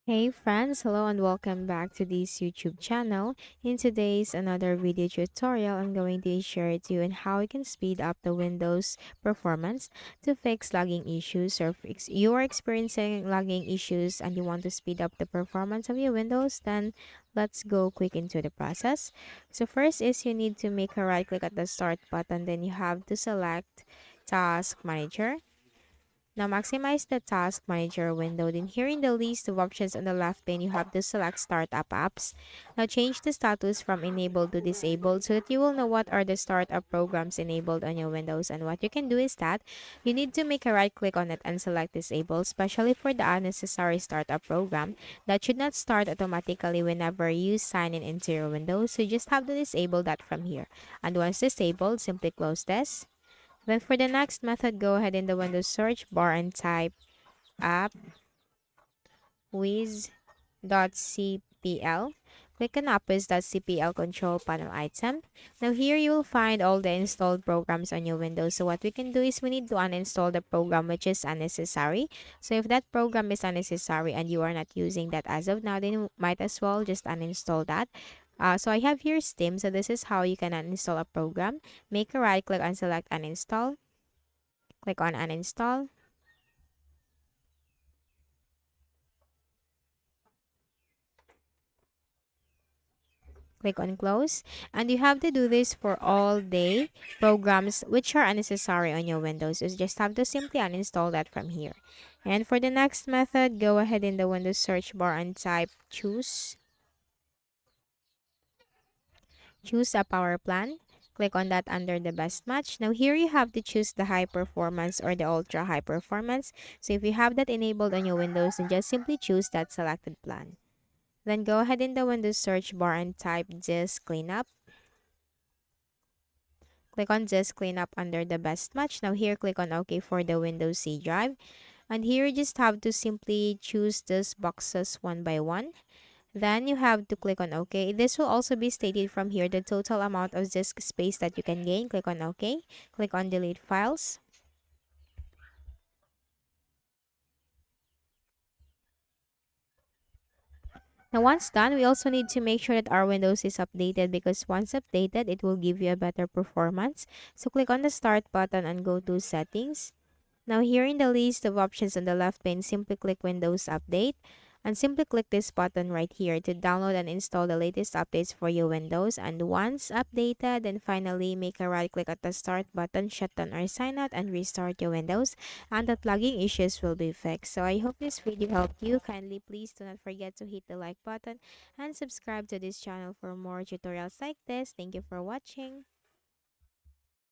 Hey friends, hello and welcome back to this YouTube channel. In today's another video tutorial, I'm going to share with you on how you can speed up the Windows performance to fix lagging issues or if you are experiencing lagging issues and you want to speed up the performance of your Windows, then let's go quick into the process. So first is you need to make a right click at the start button, then you have to select Task Manager. Now maximize the Task Manager window. Then here in the list of options on the left pane, you have to select Startup Apps. Now change the status from enabled to disabled so that you will know what are the startup programs enabled on your Windows. And what you can do is that you need to make a right click on it and select disable, especially for the unnecessary startup program that should not start automatically whenever you sign in into your Windows. So you just have to disable that from here. And once disabled, simply close this. Then for the next method, go ahead in the Windows search bar and type app wiz.cpl. Click on appwiz.cpl control panel item. Now here you will find all the installed programs on your Windows. So what we can do is we need to uninstall the program which is unnecessary. So if that program is unnecessary and you are not using that as of now, then you might as well just uninstall that. So I have here Steam. So this is how you can uninstall a program. Make a right click and select uninstall. Click on uninstall. Click on close. And you have to do this for all day programs which are unnecessary on your Windows. You just have to simply uninstall that from here. And for the next method, go ahead in the Windows search bar and type choose a power plan. Click on that under the best match. Now here you have to choose the high performance or the ultra high performance. So if you have that enabled on your Windows, then just simply choose that selected plan. Then go ahead in the Windows search bar and type disk cleanup. Click on disk cleanup under the best match. Now here click on OK for the Windows C drive. And here you just have to simply choose these boxes one by one. Then you have to click on OK. This will also be stated from here the total amount of disk space that you can gain. Click on OK. Click on delete files. Now once done, we also need to make sure that our Windows is updated because once updated, it will give you a better performance. So click on the start button and go to settings. Now here in the list of options on the left pane, simply click Windows Update and simply click this button right here to download and install the latest updates for your Windows. And once updated, then finally make a right click at the start button, shut down or sign out and restart your Windows, and the logging issues will be fixed. So I hope this video helped you. Kindly please do not forget to hit the like button and subscribe to this channel for more tutorials like this. Thank you for watching.